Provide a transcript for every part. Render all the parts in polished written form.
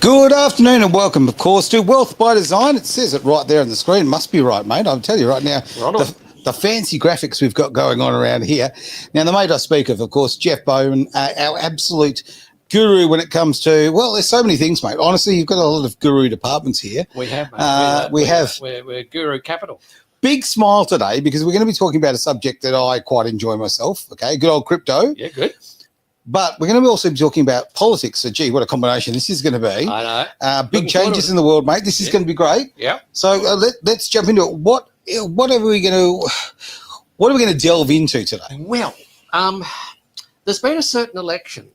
Good afternoon and welcome, of course, to Wealth by Design. It says it right there on the screen. Must be right, mate. I'll tell you right now, the fancy graphics we've got going on around here. Now, the mate I speak of course, Jeff Bowman, our absolute guru when it comes to, well, there's so many things, mate. Honestly, you've got a lot of guru departments here. We have, mate. We're guru capital. Big smile today because we're going to be talking about a subject that I quite enjoy myself, okay? Good old crypto. Yeah, good. But we're going to also be talking about politics. So, gee, what a combination this is going to be. I know. Big changes in the world, mate. This is going to be great. Yeah. So let's jump into it. What are we going to delve into today? Well, there's been a certain election.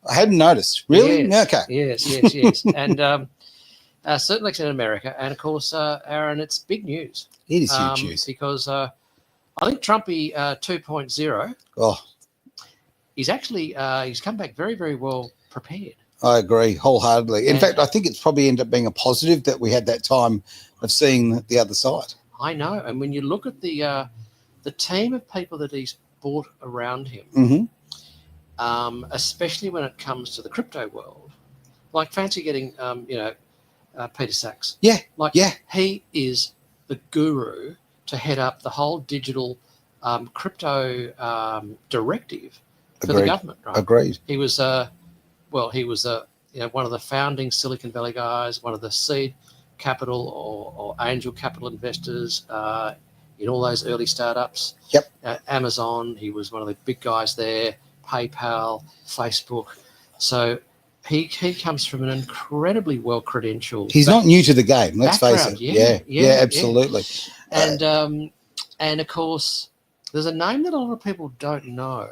I hadn't noticed. Really? Yes, okay. Yes. And a certain election in America, and of course, Aaron, it's big news. It is huge news because I think Trumpy 2.0. Oh. He's actually he's come back very, very well prepared. I agree wholeheartedly. In fact, I think it's probably ended up being a positive that we had that time of seeing the other side. I know, and when you look at the team of people that he's brought around him, mm-hmm. Especially when it comes to the crypto world, like fancy getting Peter Sachs. Yeah, he is the guru to head up the whole digital crypto directive. For the government, right? Agreed. He was, one of the founding Silicon Valley guys, one of the seed capital or angel capital investors in all those early startups. Yep. Amazon, he was one of the big guys there. PayPal, Facebook. So he comes from an incredibly well credentialed. He's not new to the game. Let's face it. Yeah, absolutely. Yeah. And of course, there's a name that a lot of people don't know.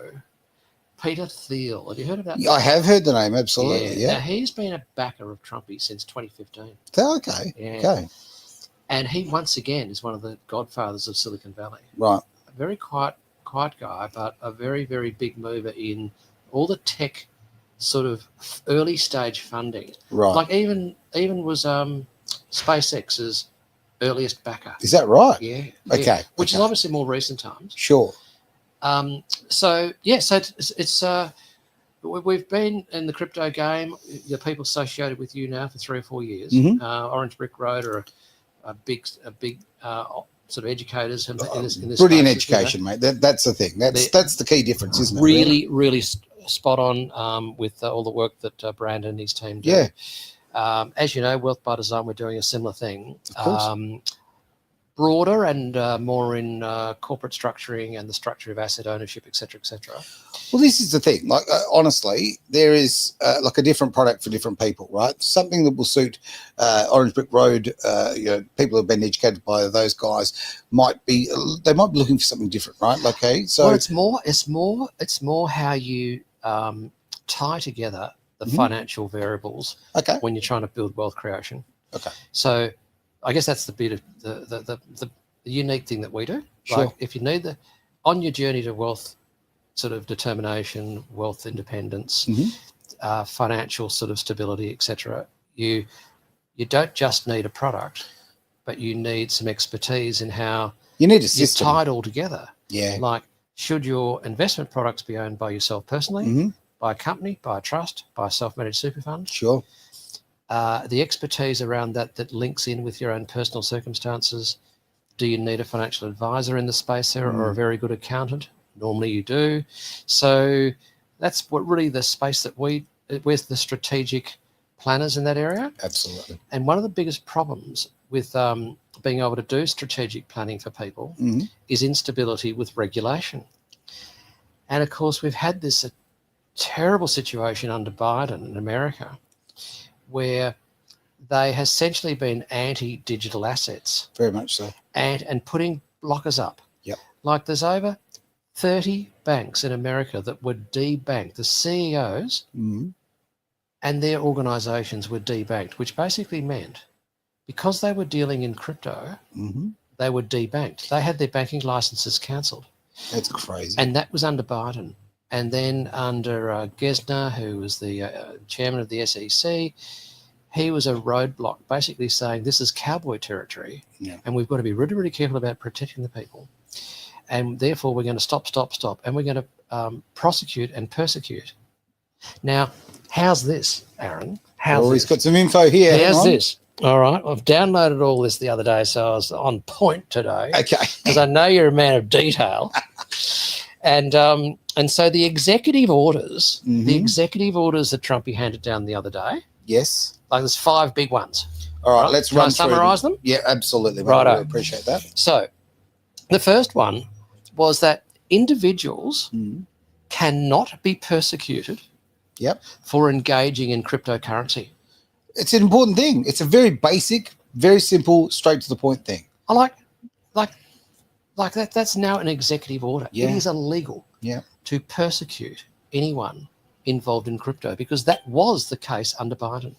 Peter Thiel. Have you heard about that? I have heard the name, absolutely, yeah. Now, he's been a backer of Trumpy since 2015. Okay, yeah. Okay. And he, once again, is one of the godfathers of Silicon Valley. Right. A very quiet guy, but a very, very big mover in all the tech sort of early stage funding. Right. Like even was SpaceX's earliest backer. Is that right? Yeah. Okay. Which is obviously more recent times. Sure. So it's we've been in the crypto game. The people associated with you now for 3 or 4 years. Mm-hmm. Orange Brick Road are a big sort of educators in this. Brilliant education, mate. That's the thing. That's the key difference, isn't it? Really spot on with all the work that Brandon and his team do. Yeah. As you know, Wealth by Design, we're doing a similar thing. Of course. Broader and more in corporate structuring and the structure of asset ownership, et cetera, et cetera. Well, this is the thing. Like, honestly, there is like a different product for different people, right? Something that will suit Orange Brick Road. People who have been educated by those guys might be looking for something different, right? Okay, so well, it's more how you tie together the financial variables. Okay. When you're trying to build wealth creation. Okay. So I guess that's the bit of the unique thing that we do. Sure. Like if you need on your journey to wealth sort of determination, wealth independence, financial sort of stability, etc., you don't just need a product, but you need some expertise in how you need a system. Tie it all together. Yeah. Like, should your investment products be owned by yourself personally, by a company, by a trust, by a self-managed super fund? Sure. The expertise around that links in with your own personal circumstances. Do you need a financial advisor in the space there or a very good accountant? Normally you do. So that's what really the space that we're the strategic planners in that area. Absolutely. And one of the biggest problems with being able to do strategic planning for people is instability with regulation. And of course, we've had this terrible situation under Biden in America, where they have essentially been anti-digital assets. Very much so. And putting blockers up. Yep. Like there's over 30 banks in America that were debanked. The CEOs and their organisations were debanked, which basically meant because they were dealing in crypto, they were debanked. They had their banking licenses cancelled. That's crazy. And that was under Biden. And then under Gesner, who was the chairman of the SEC, he was a roadblock, basically saying this is cowboy territory, and we've got to be really, really careful about protecting the people. And therefore, we're going to stop, and we're going to prosecute and persecute. Now, how's this, Aaron? He's got some info here. How's this? All right. I've downloaded all this the other day, so I was on point today. Okay. Because I know you're a man of detail. And so the executive orders, that Trumpy handed down the other day. Yes. Like there's 5 big ones. All right, let's run through summarise them. Yeah, absolutely. Right. I really appreciate that. So the first one was that individuals cannot be persecuted for engaging in cryptocurrency. It's an important thing. It's a very basic, very simple, straight to the point thing. I like that. That's now an executive order. Yeah. It is illegal to persecute anyone involved in crypto because that was the case under Biden.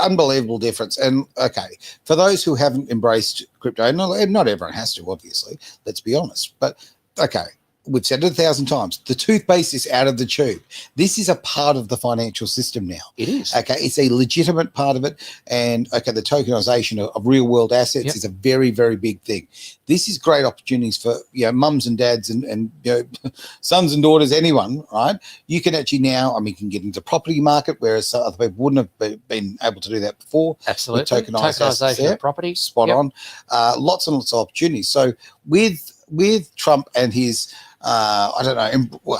Unbelievable difference. And okay, for those who haven't embraced crypto, and not everyone has to, obviously, let's be honest, but okay, we've said it 1,000 times, the toothpaste is out of the tube. This is a part of the financial system now. It is. Okay, it's a legitimate part of it. And okay, the tokenization of real world assets is a very, very big thing. This is great opportunities for mums and dads and sons and daughters, anyone, right? You can actually now, you can get into property market, whereas other people wouldn't have been able to do that before. Absolutely. Tokenization of property. Spot on. Lots and lots of opportunities. So with Trump and his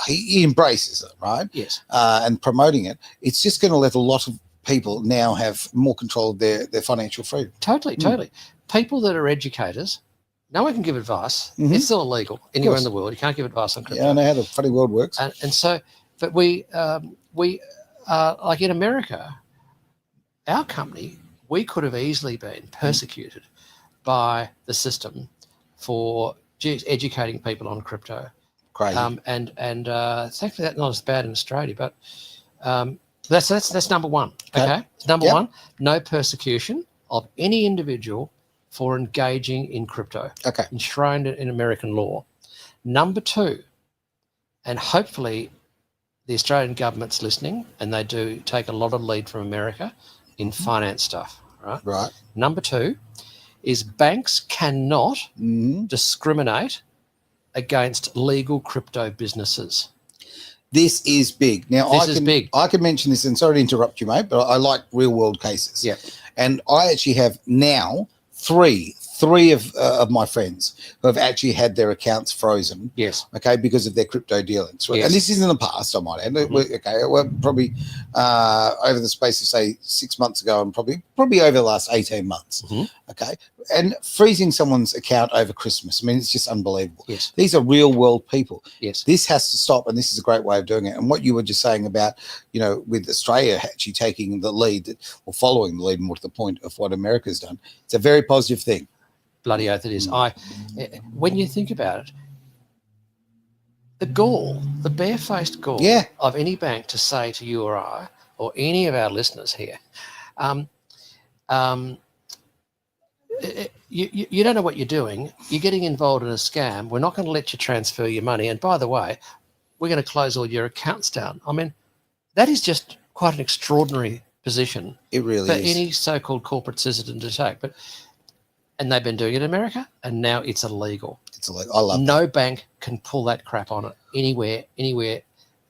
he embraces it, right? Yes. And promoting it, it's just going to let a lot of people now have more control of their financial freedom. Totally. People that are educators, no one can give advice. It's still illegal anywhere in the world. You can't give advice on crypto. Yeah, I know how the funny world works. And so, but we like in America, our company, we could have easily been persecuted by the system for educating people on crypto. Crazy. And it's actually not as bad in Australia, but that's number one. Okay. Number one, no persecution of any individual for engaging in crypto. Okay. Enshrined in American law. Number 2, and hopefully the Australian government's listening, and they do take a lot of lead from America in finance stuff, right? Right. Number 2 is banks cannot discriminate against legal crypto businesses. This is big. Now, big. I can mention this, and sorry to interrupt you, mate, but I like real world cases. Yeah. And I actually have now three of my friends who have actually had their accounts frozen. Yes. Okay, because of their crypto dealings. Yes. And this is in the past, I might add. We're probably over the space of say 6 months ago, and probably over the last 18 months. Okay. And freezing someone's account over Christmas. It's just unbelievable. Yes. These are real world people. Yes. This has to stop, and this is a great way of doing it. And what you were just saying about, with Australia actually taking the lead or following the lead more to the point of what America's done, it's a very positive thing. Bloody oath it is. When you think about it, the gall, the barefaced gall of any bank to say to you or I, or any of our listeners here, you don't know what you're doing. You're getting involved in a scam. We're not going to let you transfer your money. And by the way, we're going to close all your accounts down. That is just quite an extraordinary position. It really for is. Any so-called corporate citizen to take. And they've been doing it in America, and now it's illegal. It's illegal. I love it. No bank can pull that crap on it anywhere,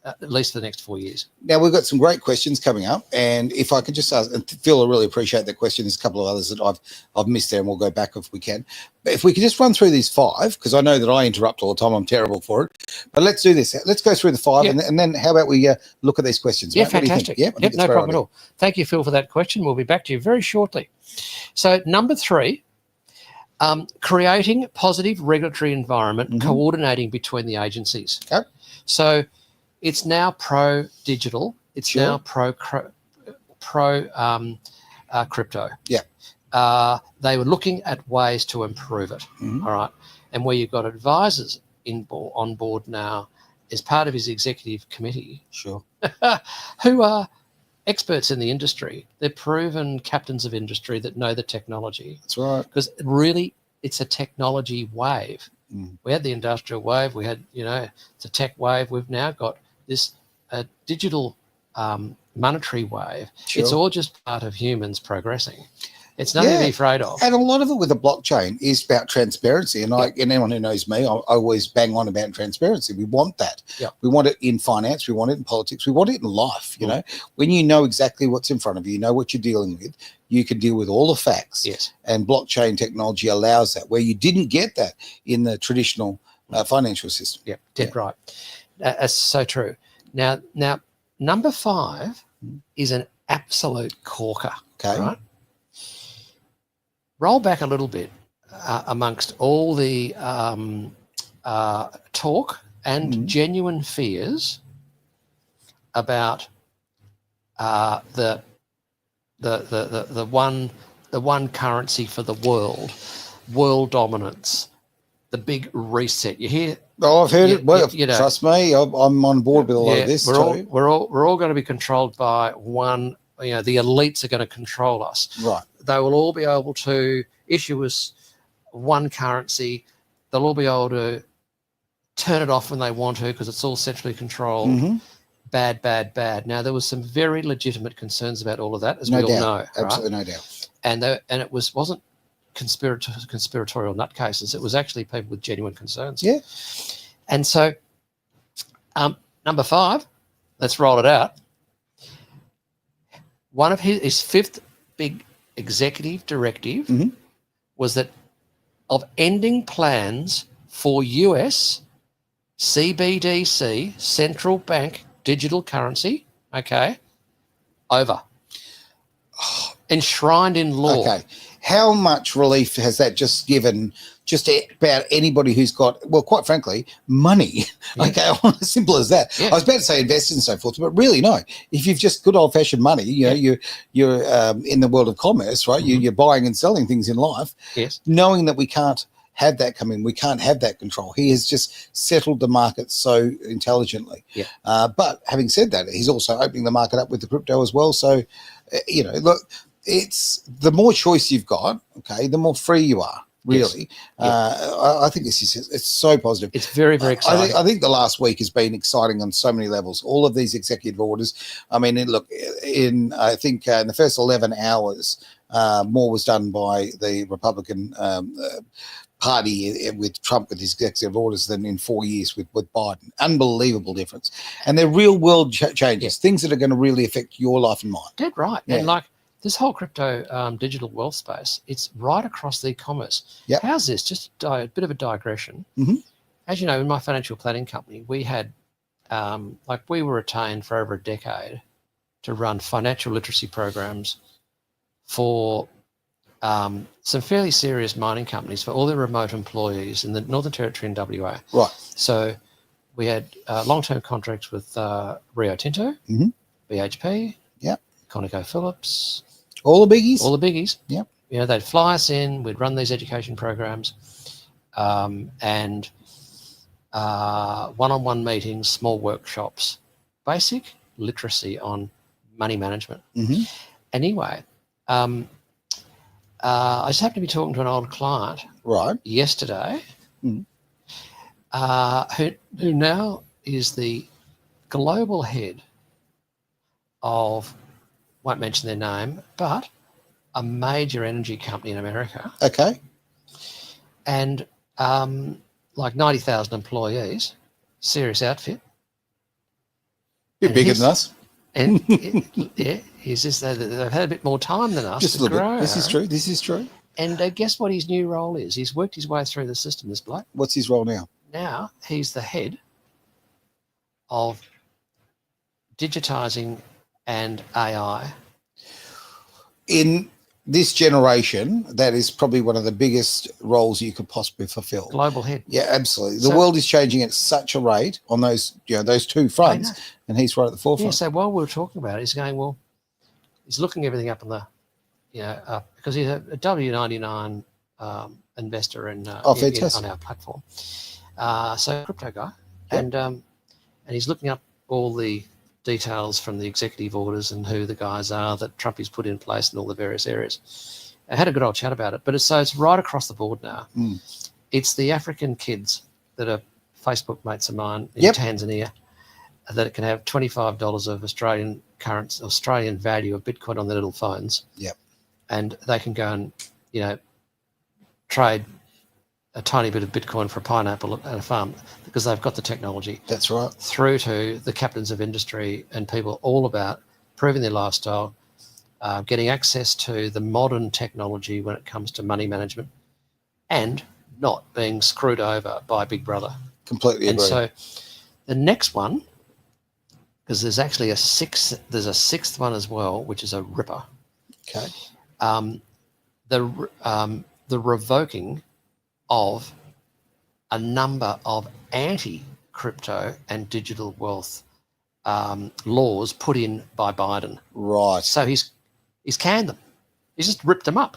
at least for the next 4 years. Now, we've got some great questions coming up, and if I could just ask, and Phil, I really appreciate that question. There's a couple of others that I've missed there, and we'll go back if we can. But if we could just run through these 5, because I know that I interrupt all the time. I'm terrible for it. But let's do this. Let's go through the 5, and then how about we look at these questions? Yeah, mate? fantastic. Yeah, no problem at all. Thank you, Phil, for that question. We'll be back to you very shortly. So number 3, creating positive regulatory environment, coordinating between the agencies. Okay. So it's now pro-digital. It's now pro-crypto. Yeah. They were looking at ways to improve it. All right. And where you've got advisors on board now as part of his executive committee. Sure. Who are experts in the industry. They're proven captains of industry that know the technology. That's right. Because really, it's a technology wave. We had the industrial wave. We had, it's a tech wave. We've now got this digital monetary wave. Sure. It's all just part of humans progressing. It's nothing to be afraid of. And a lot of it with the blockchain is about transparency. And and anyone who knows me, I always bang on about transparency. We want that. We want it in finance. We want it in politics. We want it in life. You know, when you know exactly what's in front of you, you know what you're dealing with, you can deal with all the facts. Yes. And blockchain technology allows that, where you didn't get that in the traditional financial system. Yeah, dead right. That's so true. Now, number 5 is an absolute corker. Okay. Right? Roll back a little bit amongst all the talk and genuine fears about the one currency for the world dominance, the big reset. You hear? Oh, I've heard it. Well, trust me, I'm on board with a lot of this too. We're all going to be controlled by one. You know, the elites are going to control us. Right. They will all be able to issue us one currency. They'll all be able to turn it off when they want to because it's all centrally controlled. Bad. Now, there was some very legitimate concerns about all of that, as we all know. Absolutely, right? no doubt. And it wasn't conspiratorial nutcases. It was actually people with genuine concerns. Yeah. And so, number 5, let's roll it out. One of his 5th big executive directive was that of ending plans for US CBDC, central bank digital currency, over. Enshrined in law. Okay. How much relief has that just given just about anybody who's got, well, quite frankly, money? Okay, simple as that. I was about to say invest and so forth, but really no. If you've just good old-fashioned money, you know, you're in the world of commerce, right? You're buying and selling things in life. Yes. Knowing that we can't have that come in, we can't have that control. He has just settled the market so intelligently. Yeah. But having said that, he's also opening the market up with the crypto as well. So, you know, look, it's the more choice you've got, okay, the more free you are, really. Yes. I think it's so positive. It's very, very exciting. I think the last week has been exciting on so many levels. All of these executive orders. I mean, look, I think in the first 11 hours, more was done by the Republican Party with Trump with his executive orders than in 4 years with Biden. Unbelievable difference. And they're real world changes, things that are going to really affect your life and mine. Dead right. Yeah. And like this whole crypto digital wealth space, it's right across the e-commerce. Yep. How's this? Just a bit of a digression. As you know, in my financial planning company, we had, we were retained for over a decade to run financial literacy programs for some fairly serious mining companies for all their remote employees in the Northern Territory and WA. Right. So we had long-term contracts with Rio Tinto, BHP, ConocoPhillips. All the biggies? All the biggies. Yep. You know, they'd fly us in, we'd run these education programs and one-on-one meetings, small workshops, basic literacy on money management. Anyway, I just happened to be talking to an old client yesterday who now is the global head of, won't mention their name, but a major energy company in America. Okay. And like 90,000 employees, serious outfit. Bit bigger than us. And he's just, they've had a bit more time than us just to a little grow. Bit. This is true. And guess what his new role is? He's worked his way through the system, this bloke. What's his role now? Now he's the head of digitising and AI. In this generation, that is probably one of the biggest roles you could possibly fulfill. Global head. Yeah, absolutely. The world is changing at such a rate on those, those two fronts, and he's right at the forefront. Yeah, so while we were talking about it, he's going, well, he's looking everything up on the, because he's a W99 investor in on our platform. So crypto guy, and he's looking up all the details from the executive orders and who the guys are that Trump has put in place in all the various areas. I had a good old chat about it, but it's right across the board now. It's the African kids that are Facebook mates of mine in Tanzania that can have $25 of Australian value of Bitcoin on their little phones. and they can go and, trade a tiny bit of Bitcoin for a pineapple at a farm because they've got the technology. That's right. Through to the captains of industry and people all about improving their lifestyle, getting access to the modern technology when it comes to money management, and not being screwed over by Big Brother. Completely agree. And so the next one, because there's actually a sixth one as well, which is a ripper. Okay. The revoking of a number of anti-crypto and digital wealth laws put in by Biden. Right. So he's canned them. He's just ripped them up.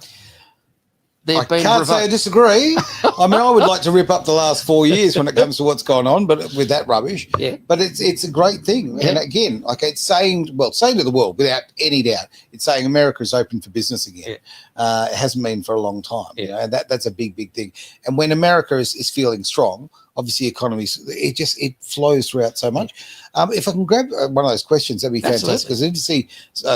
I can't say I disagree. I mean, I would like to rip up the last 4 years when it comes to what's gone on, but with that rubbish. Yeah. But it's a great thing. Yeah. And again, like it's saying to the world without any doubt, it's saying America is open for business again. Yeah. It hasn't been for a long time. Yeah. And that's a big, big thing. And when America is feeling strong, obviously economies, it flows throughout so much. If I can grab one of those questions, that'd be fantastic, because I need to see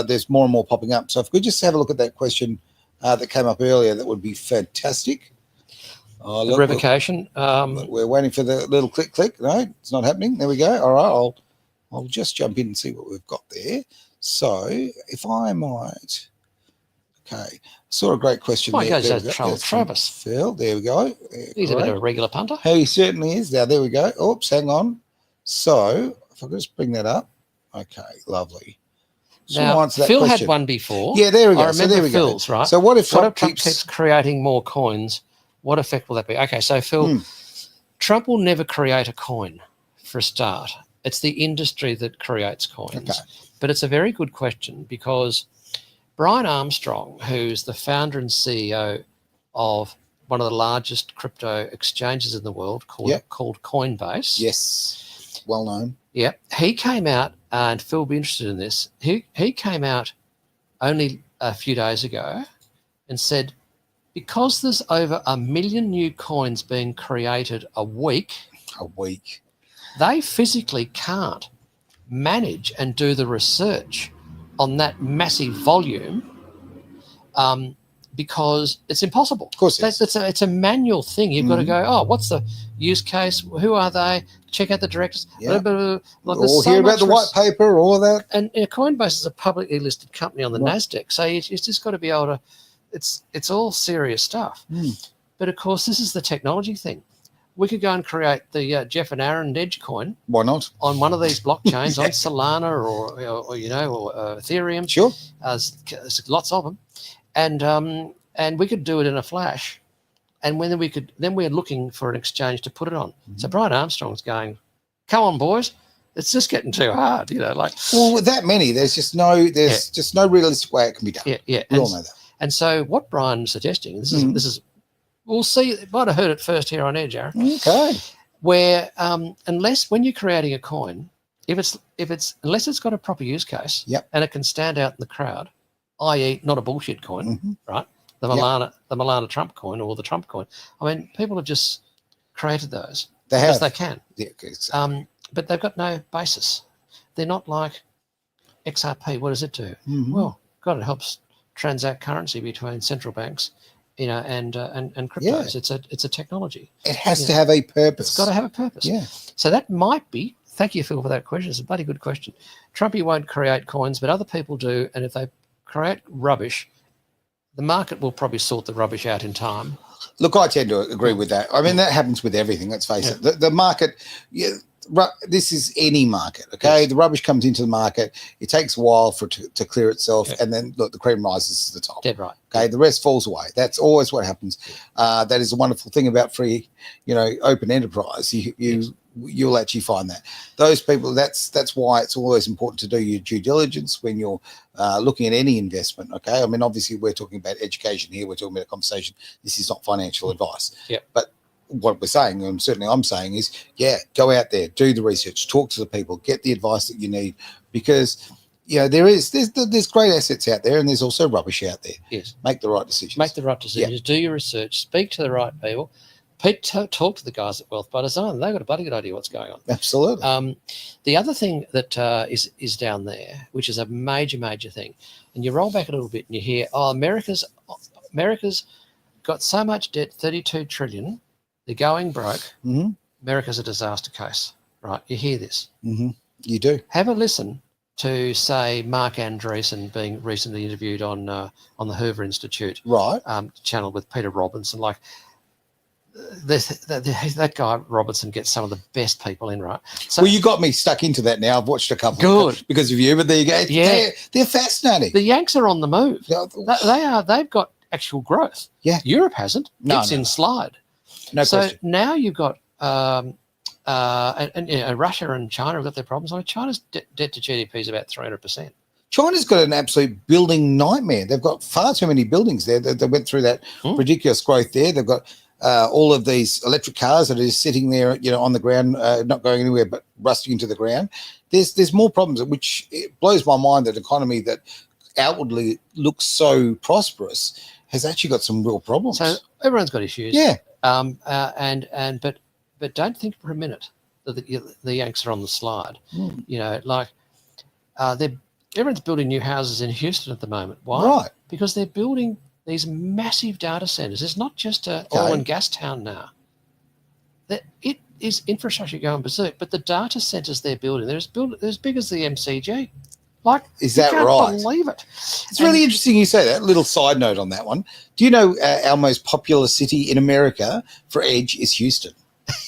there's more and more popping up. So if we could just have a look at that question that came up earlier, that would be fantastic. The revocation. We're waiting for the little click. No, it's not happening. There we go. All right, I'll just jump in and see what we've got there. So if I might, okay, saw a great question. Travis. Phil, there we go. He's a bit of a regular punter. He certainly is. Now there we go. Oops, hang on. So if I could just bring that up. Okay, lovely. So now, Phil question. had one before. Yeah, there we go. I remember so there we Phil's, go. right? So what if Trump keeps creating more coins? What effect will that be? Okay, so Phil, Trump will never create a coin for a start. It's the industry that creates coins. Okay. But it's a very good question, because Brian Armstrong, who's the founder and CEO of one of the largest crypto exchanges in the world called Coinbase. Yes, well known. Yeah, he came out, and Phil will be interested in this. He came out only a few days ago and said, because there's over 1 million new coins being created a week, they physically can't manage and do the research on that massive volume, because it's impossible. Of course, it's a manual thing. You've got to go, what's the use case? Who are they? Check out the directors. Yeah. Or hear about the white paper, all of that. And Coinbase is a publicly listed company on the NASDAQ, so you just got to be able to. It's all serious stuff. But of course, this is the technology thing. We could go and create the Jeff and Aaron Edge coin. Why not? On one of these blockchains, on Solana or Ethereum. Sure. There's lots of them, and we could do it in a flash, and then we're looking for an exchange to put it on. So Brian Armstrong's going, "Come on, boys, it's just getting too hard." Well, with that many, there's just no realistic way it can be done. Yeah. We all know that. And so what Brian's suggesting, this is. We'll see. Might have heard it first here on air, Jared. Okay. Where unless when you're creating a coin, unless it's got a proper use case, and it can stand out in the crowd, i.e., not a bullshit coin, right? The Milana Trump coin or the Trump coin. I mean, people have just created those because they can. Yeah, exactly. But they've got no basis. They're not like XRP. What does it do? Well, God, it helps transact currency between central banks. And cryptos. It's a technology. It has to have a purpose. It's got to have a purpose. Yeah. So that might be. Thank you, Phil, for that question. It's a bloody good question. Trumpy won't create coins, but other people do. And if they create rubbish, the market will probably sort the rubbish out in time. Look, I tend to agree with that. I mean, that happens with everything. Let's face it. The market. This is any market, okay? Yes. The rubbish comes into the market. It takes a while for it to clear itself, and then look, the cream rises to the top. Dead right. Okay, the rest falls away. That's always what happens. That is a wonderful thing about free, open enterprise. You'll actually find that those people. That's why it's always important to do your due diligence when you're looking at any investment. Okay, I mean, obviously we're talking about education here. We're talking about a conversation. This is not financial advice. Yeah, but what we're saying, and certainly I'm saying, is go out there, do the research, talk to the people, get the advice that you need, because there's great assets out there, and there's also rubbish out there. Yes, make the right decisions. Do your research, speak to the right people, Pete, talk to the guys at Wealth by Design. They've got a bloody good idea what's going on. Absolutely. The other thing that is down there, which is a major thing, and you roll back a little bit and you hear, oh, America's got so much debt, 32 trillion, they're going broke. Mm-hmm. America's a disaster case, right? You hear this. Mm-hmm. You do. Have a listen to, say, Mark Andreessen being recently interviewed on the Hoover Institute channel with Peter Robinson. Like, that guy Robinson gets some of the best people in, right? So, well, you got me stuck into that now. I've watched a couple. Good. Because of you, but there you go. Yeah. They're fascinating. The Yanks are on the move. They've got actual growth. Yeah. Europe hasn't. It's in slide. No question. So now you've got and Russia and China have got their problems. I mean, China's debt to GDP is about 300%. China's got an absolute building nightmare. They've got far too many buildings there. They went through that ridiculous growth there. They've got all of these electric cars that are just sitting there, on the ground, not going anywhere but rusting into the ground. There's more problems, which it blows my mind that economy that outwardly looks so prosperous has actually got some real problems. So everyone's got issues. Yeah. But don't think for a minute that the Yanks are on the slide. Everyone's building new houses in Houston at the moment. Why? Right. Because they're building these massive data centers. It's not just an oil and gas town now. It is infrastructure going berserk, but the data centers they're building, they're as big as the MCG. Like, is that you can't right? believe it. It's really interesting you say that. Little side note on that one. Do you know our most popular city in America for edge is Houston?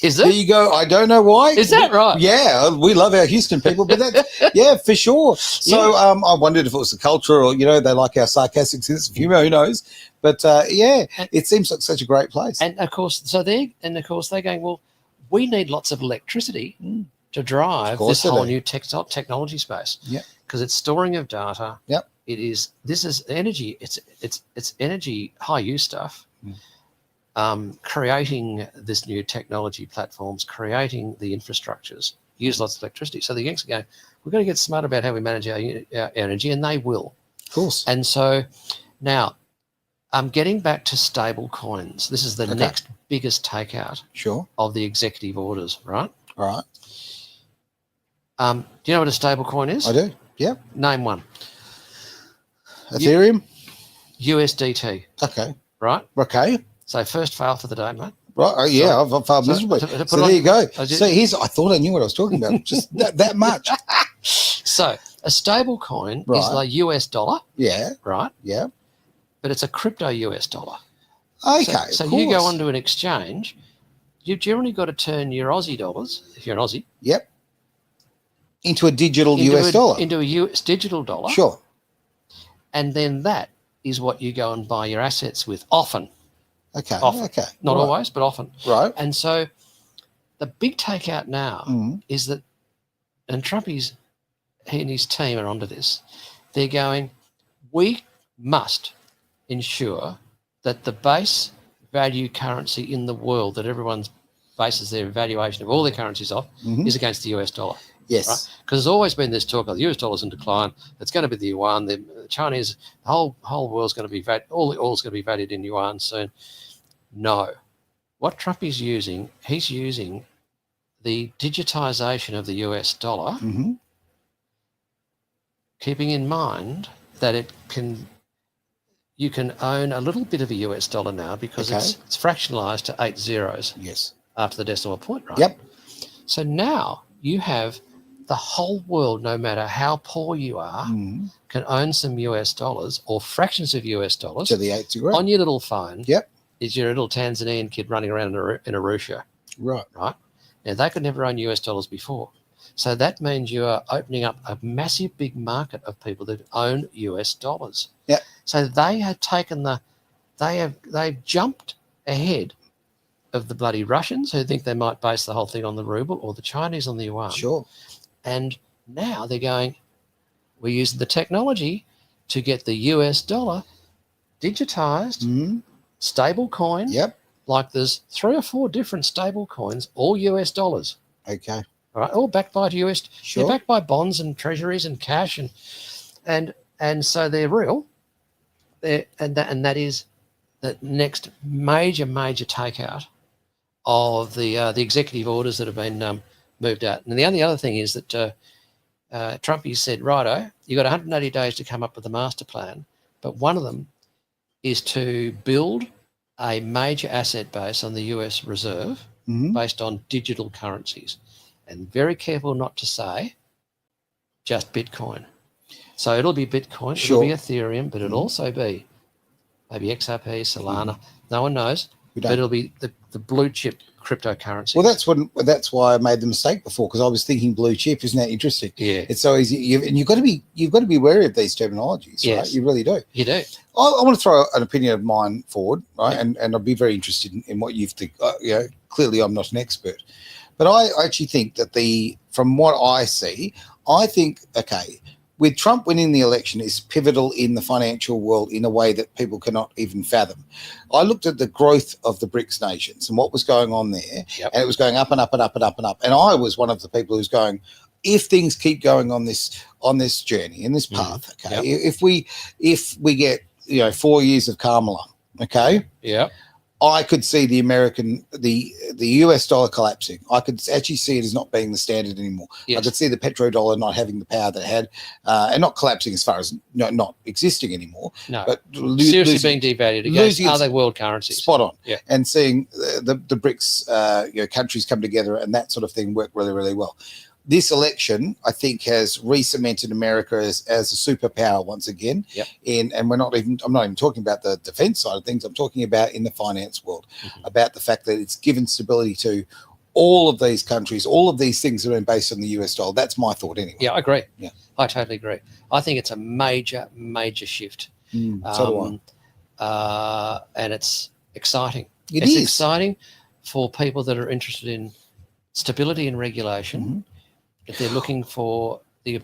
Is it? There you go. I don't know why. Is that right? Yeah, we love our Houston people, but yeah, for sure. So I wondered if it was the culture or, they like our sarcastic sense of humor, who knows? But it seems like such a great place. And of course, they're going, well, we need lots of electricity to drive this whole new technology space. Yeah. Because it's storing of data. Yep. This is energy. It's energy, high use stuff. Creating this new technology platforms, creating the infrastructures, use lots of electricity. So the Yanks are going, we've got to get smart about how we manage our energy, and they will. Of course. And so now I'm getting back to stable coins. This is the next biggest takeout of the executive orders, right? All right. Do you know what a stable coin is? I do, yeah. Name one. Ethereum? USDT. Okay. Right? Okay. So first fail for the day, mate. Right. Oh, yeah, I've failed miserably. So there you go. I thought I knew what I was talking about. Just that much. So a stable coin is like US dollar. Yeah. Right? Yeah. But it's a crypto US dollar. Okay. So you go onto an exchange, you've generally got to turn your Aussie dollars, if you're an Aussie. Yep. Into a digital US dollar. Into a US digital dollar. Sure. And then that is what you go and buy your assets with often. Okay. Often. Okay. Not always, but often. Right. And so the big takeout now is that, and he and his team are onto this, they're going, we must ensure that the base value currency in the world that everyone bases their valuation of all their currencies off is against the US dollar. Yes. Right? Because there's always been this talk of the US dollar's in decline. It's going to be the yuan. The Chinese, the whole world's going to be all the oil's going to be valued in yuan soon. No. What Trump is using, he's using the digitization of the US dollar, keeping in mind that you can own a little bit of a US dollar now because it's fractionalized to 8 zeros. Yes. After the decimal point, right? Yep. So now you have the whole world, no matter how poor you are, can own some US dollars or fractions of US dollars to the 8th degree on your little phone. Yep. Is your little Tanzanian kid running around in a Arusha. Right. Right. Now they could never own US dollars before. So that means you are opening up a massive big market of people that own US dollars. Yeah. So they have they've jumped ahead of the bloody Russians who think they might base the whole thing on the ruble, or the Chinese on the yuan. Sure. And now they're going, we're using the technology to get the US dollar digitized, stable coin. Yep. Like there's 3 or 4 different stable coins, all US dollars. Okay. All right, all backed by US. Sure. They're backed by bonds and treasuries and cash, and so they're real. And that is the next major takeout of the executive orders that have been moved out. And the only other thing is that Trumpy said, righto, you've got 180 days to come up with a master plan, but one of them is to build a major asset base on the US reserve based on digital currencies. And very careful not to say just Bitcoin. So it'll be Bitcoin, it'll be Ethereum, but it'll also be maybe XRP, Solana. No one knows, but it'll be the blue chip cryptocurrency. Well, that's why I made the mistake before, because I was thinking blue chip. Isn't that interesting? Yeah, it's so easy, and you've got to be wary of these terminologies, yes. Right? You really do. You do. I want to throw an opinion of mine forward, right? Yeah. And I'd be very interested in what you think. Clearly, I'm not an expert, but I actually think that from what I see, I think with Trump winning the election is pivotal in the financial world in a way that people cannot even fathom. I looked at the growth of the BRICS nations and what was going on there, and it was going up and up and up and up and up. And I was one of the people who's going, if things keep going on this journey, in this path, if we get 4 years of Kamala, I could see the US dollar collapsing. I could actually see it as not being the standard anymore. Yes. I could see the petrodollar not having the power that it had, and not collapsing as far as not existing anymore. No, but seriously being devalued against other world currencies. Spot on. Yeah. And seeing the BRICS countries come together and that sort of thing work really, really well. This election, I think, has re-cemented America as a superpower once again. Yep. And I'm not even talking about the defense side of things. I'm talking about in the finance world, about the fact that it's given stability to all of these countries, all of these things that are based on the US dollar. That's my thought anyway. Yeah, I agree. Yeah, I totally agree. I think it's a major, major shift. So do I. And it's exciting. It's exciting for people that are interested in stability and regulation. If they're looking for the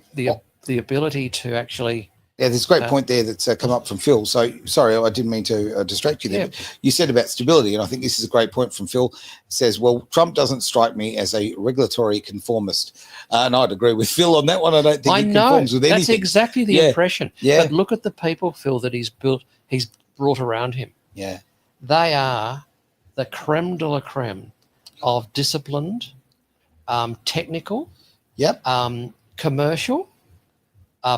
ability to actually... Yeah, there's a great point there that's come up from Phil. So, sorry, I didn't mean to distract you there. Yeah. But you said about stability, and I think this is a great point from Phil. It says, well, Trump doesn't strike me as a regulatory conformist. And I'd agree with Phil on that one. I don't think he conforms with anything. That's exactly the impression. Yeah. But look at the people, Phil, that he's brought around him. Yeah. They are the creme de la creme of disciplined, technical, commercial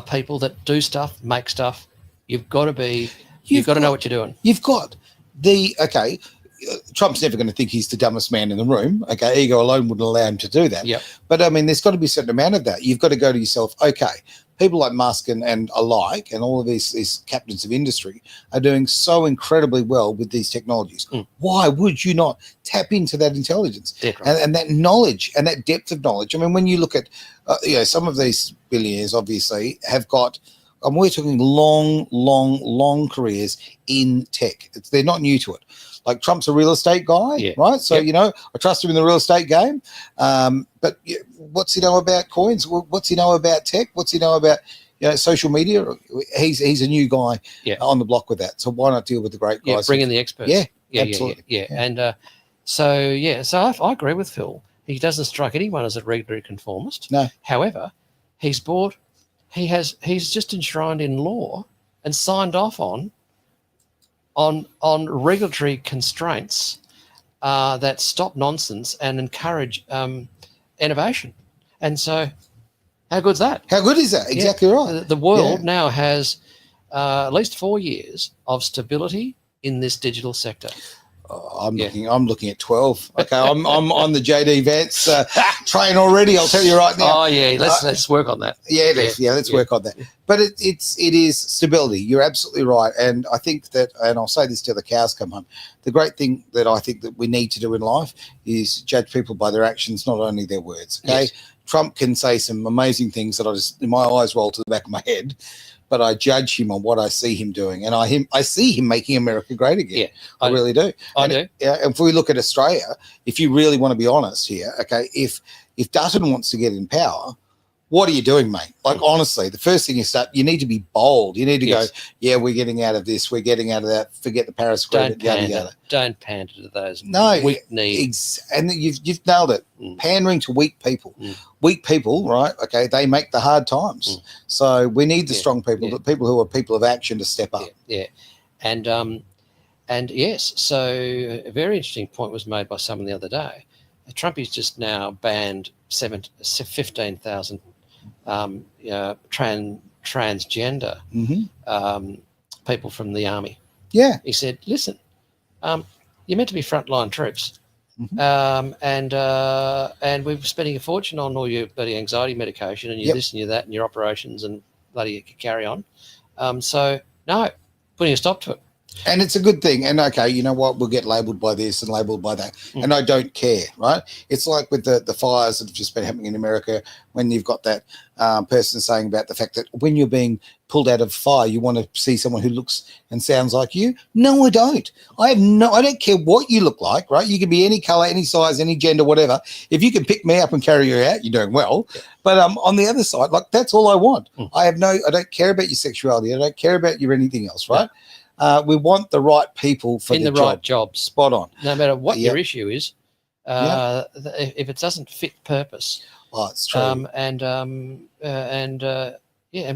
people that do stuff, make stuff. You've got to know what you're doing. You've got Trump's never going to think he's the dumbest man in the room. Ego alone wouldn't allow him to do that. Yep. But I mean, there's got to be a certain amount of that. You've got to go to yourself, people like Musk and alike, and all of these captains of industry are doing so incredibly well with these technologies. Why would you not tap into that intelligence and that knowledge and that depth of knowledge? I mean, when you look at, some of these billionaires obviously have got, and we're talking long careers in tech. They're not new to it. Like Trump's a real estate guy, right? So, I trust him in the real estate game. But what's he know about coins? What's he know about tech? What's he know about, social media? He's a new guy on the block with that. So why not deal with the great guys? Bring in the experts. Absolutely. Yeah. And so I agree with Phil. He doesn't strike anyone as a regulatory conformist. No. However, he's just enshrined in law and signed off on regulatory constraints that stop nonsense and encourage innovation. And so how good's that? How good is that? Exactly right. The world now has at least 4 years of stability in this digital sector. I'm looking at 12. Okay, I'm on the JD Vance train already. I'll tell you right now. Oh yeah, let's work on that. Let's work on that. But it is stability. You're absolutely right, and I think that, and I'll say this till the cows come home. The great thing that I think that we need to do in life is judge people by their actions, not only their words. Okay, Trump can say some amazing things that my eyes roll to the back of my head. But I judge him on what I see him doing, and I see him making America great again. I really do. I do. Yeah. If we look at Australia, if you really want to be honest here, if Dutton wants to get in power, what are you doing, mate? Like, honestly, the first thing you need to be bold. You need to go, we're getting out of this, we're getting out of that, forget the Paris Agreement, yada. Don't pander to those weak knees. And you've nailed it. Pandering to weak people. Weak people, right, they make the hard times. So we need the strong people, the people who are people of action to step up. And And yes, so a very interesting point was made by someone the other day. Trump has just now banned 15,000 transgender people from the army. Yeah. He said, listen, you're meant to be frontline troops. And we're spending a fortune on all your bloody anxiety medication and your this and your that and your operations and bloody carry on. So, no, putting a stop to it. And it's a good thing. And okay, you know what? We'll get labelled by this and labelled by that. And I don't care, right? It's like with the fires that have just been happening in America, when you've got that person saying about the fact that when you're being pulled out of fire, you want to see someone who looks and sounds like you. No, I don't. I don't care what you look like, right? You can be any color, any size, any gender, whatever. If you can pick me up and carry you out, you're doing well. But on the other side, like, that's all I want. I don't care about your sexuality. I don't care about your anything else, right? We want the right people for in the job. right jobs. Spot on. No matter what your issue is, if it doesn't fit purpose. Oh, it's true. And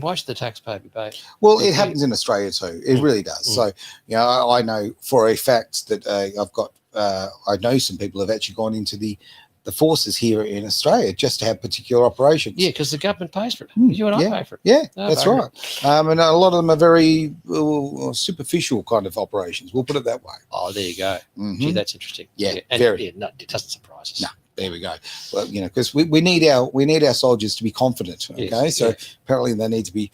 why should the taxpayer be paid? Well, it happens in Australia too. It really does. So, you know, I know for a fact that I know some people have actually gone into the forces here in Australia just to have particular operations. Yeah, because the government pays for it. You and I pay for it. Yeah, that's right. And a lot of them are very superficial kind of operations. We'll put it that way. Oh, there you go. Gee, that's interesting. Yeah, and very. No, it doesn't surprise us. No. There we go. Well, you know, because we need our soldiers to be confident. Okay, so apparently they need to be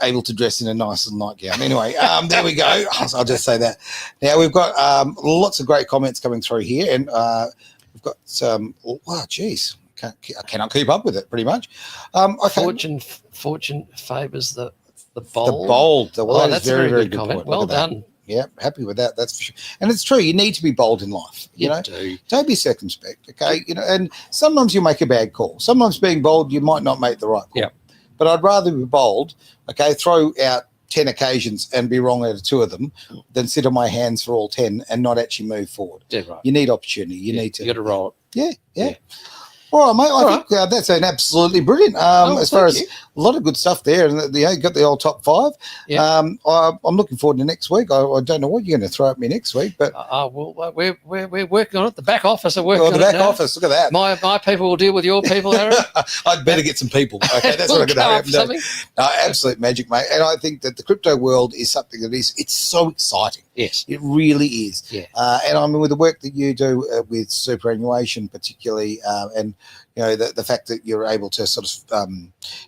able to dress in a nice little nightgown. Anyway, there we go. I'll just say that. Now we've got lots of great comments coming through here, and we've got some. Oh, geez, I cannot keep up with it. Pretty much. Okay. Fortune favours the bold. The bold. Well, that's very, a very very good good comment. point. Well done. Yeah, happy with that. That's for sure. And it's true. You need to be bold in life. You know, don't be circumspect. Okay. You know, and sometimes you make a bad call. Sometimes being bold, you might not make the right call. Yeah. But I'd rather be bold. Okay. Throw out 10 occasions and be wrong out of 2 of them than sit on my hands for all 10 and not actually move forward. Dead right. You need opportunity. You need to. You got to roll it. Yeah. All right, mate. I think that's an absolutely brilliant. As far as a lot of good stuff there, and you got the old top 5. Yeah. I'm looking forward to next week. I don't know what you're going to throw at me next week, but we're working on it. The back office are working on it. The back office. Look at that. My people will deal with your people, Aaron. I'd better get some people. Okay, that's what I'm going to have. Absolute magic, mate. And I think that the crypto world is something that it's so exciting. Yes, it really is. Yeah. And I mean, with the work that you do with superannuation, particularly, and you know the fact that you're able to sort of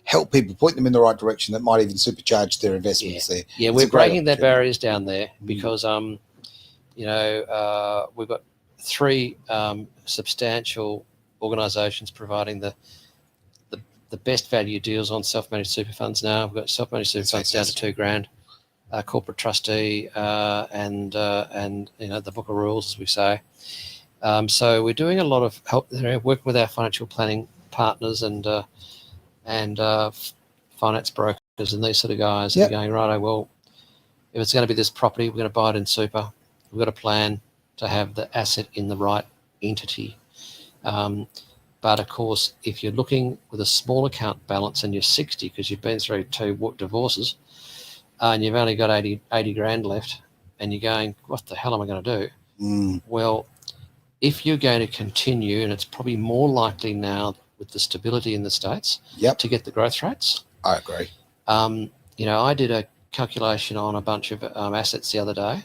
help people, point them in the right direction, that might even supercharge their investments there. Yeah, we're breaking that barriers down there because you know we've got 3 substantial organisations providing the best value deals on self-managed super funds now. We've got self-managed super funds down to $2,000. Corporate trustee and you know the book of rules, as we say. So we're doing a lot of help there, working with our financial planning partners and finance brokers and these sort of guys. Yep. Going, righto, well, if it's going to be this property, we're going to buy it in super. We've got a plan to have the asset in the right entity. But of course, if you're looking with a small account balance and you're 60 because you've been through 2 divorces, and you've only got 80 grand left, and you're going, what the hell am I going to do? Well, if you're going to continue, and it's probably more likely now with the stability in the States to get the growth rates. I agree. You know, I did a calculation on a bunch of assets the other day.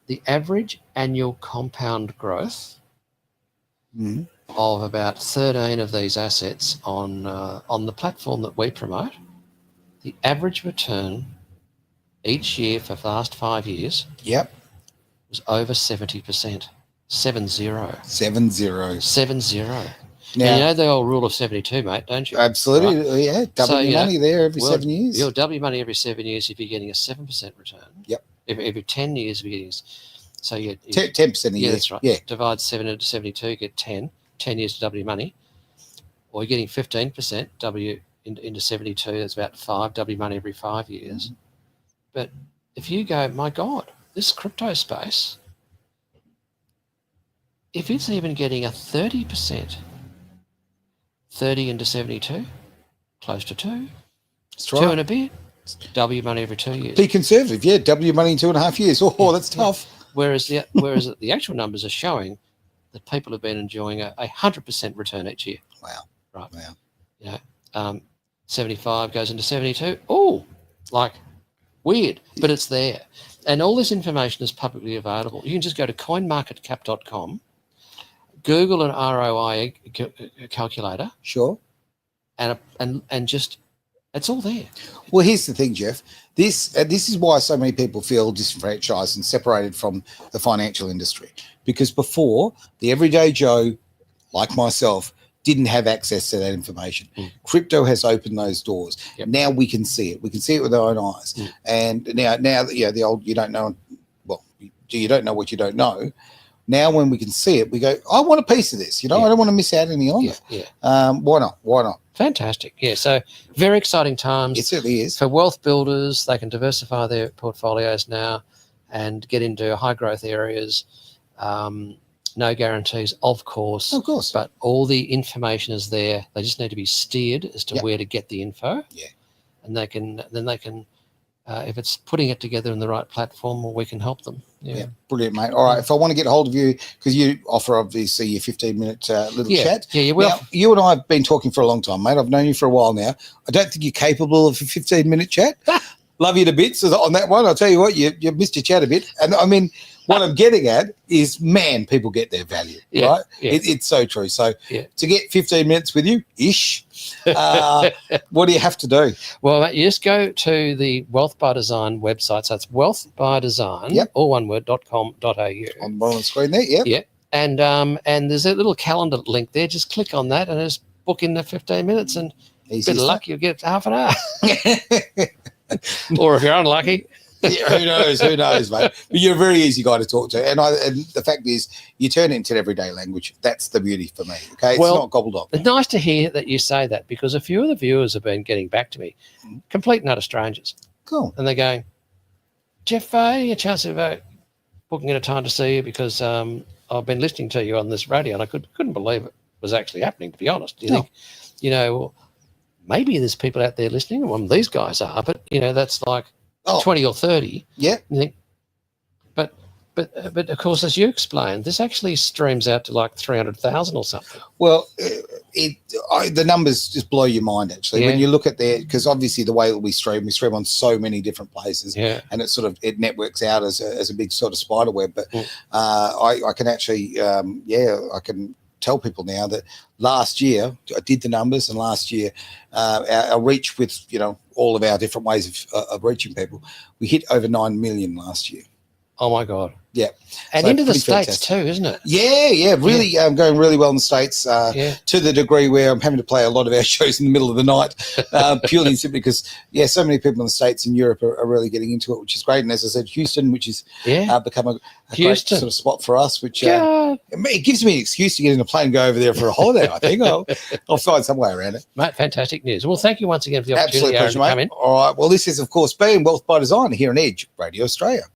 The average annual compound growth of about 13 of these assets on the platform that we promote, the average return each year for the last 5 years was over 70%. 70. Now, you know the old rule of 72, mate, don't you? Absolutely, right? Yeah. Double your money there every 7 years. You'll double your money every 7 years if you're getting a 7% return. Yep. Every 10 years, you're getting... So you 10% a year. Yeah, that's right. Yeah. Divide 7 into 72, you get 10. 10 years to double your money. Or you're getting 15%, double into 72, that's about 5, double your money every 5 years. But if you go, my God, this crypto space, if it's even getting a 30%, 30 into 72, close to 2, that's 2 right. and a bit. W money every 2 years. Be conservative, yeah. W money in 2.5 years. Oh, that's tough. Whereas the actual numbers are showing that people have been enjoying a 100% return each year. Wow. Right. Wow. You know, 75 goes into 72. Oh, like weird, but it's there. And all this information is publicly available. You can just go to coinmarketcap.com, Google an ROI calculator. Sure. And just, it's all there. Well, here's the thing, Jeff. This is why so many people feel disenfranchised and separated from the financial industry. Because before, the everyday Joe, like myself, didn't have access to that information. Crypto has opened those doors. Yep. Now we can see it. We can see it with our own eyes. And now the old you don't know, well, you don't know what you don't know. Now when we can see it, we go, I want a piece of this. I don't want to miss out any on it. Why not? Why not? Fantastic. Yeah, so very exciting times. It certainly is. For wealth builders, they can diversify their portfolios now and get into high growth areas. No guarantees, of course, but all the information is there. They just need to be steered as to where to get the info. Yeah, and they can if it's putting it together in the right platform, well, we can help them. Yeah, brilliant, mate. All right, if I want to get hold of you, because you offer obviously your 15-minute little chat. Yeah, well, now, you and I have been talking for a long time, mate. I've known you for a while now. I don't think you're capable of a 15-minute chat. Love you to bits on that one. I'll tell you what, you missed your chat a bit. And I mean, what I'm getting at is, man, people get their value, right? Yeah. It's so true. So to get 15 minutes with you, what do you have to do? Well, you just go to the Wealth by Design website. So it's Wealth by Design, all one word, .com.au. On the bottom of the screen there, Yeah. And there's a little calendar link there. Just click on that and just book in the 15 minutes and bit of luck, you'll get half an hour. Or if you're unlucky. Who knows, mate? But you're a very easy guy to talk to. And the fact is, you turn it into everyday language. That's the beauty for me, okay? It's not gobbled up. It's nice to hear that you say that, because a few of the viewers have been getting back to me, complete and utter strangers. Cool. And they're going, Jeff, any chance of booking in a time to see you, because I've been listening to you on this radio and I couldn't believe it was actually happening, to be honest. You think, well, maybe there's people out there listening, well, these guys are, but, that's like 20 or 30. Yeah. You think, but of course, as you explained, this actually streams out to like 300,000 or something. Well, the numbers just blow your mind, actually, when you look at because obviously the way that we stream on so many different places, and it networks out as a big sort of spider web. But I can actually, I can tell people now that last year I did the numbers, and last year our reach with all of our different ways of reaching people, we hit over 9 million last year. Oh my God. Yeah. And so into the States too, isn't it? Yeah. Really going really well in the States to the degree where I'm having to play a lot of our shows in the middle of the night, purely and simply because, so many people in the States and Europe are really getting into it, which is great. And as I said, Houston, which has become a great sort of spot for us, which it gives me an excuse to get in a plane and go over there for a holiday, I think. I'll find some way around it. Mate, fantastic news. Well, thank you once again for the opportunity. Absolute pleasure, mate. All right. Well, this is, of course, been Wealth by Design here on Edge Radio Australia.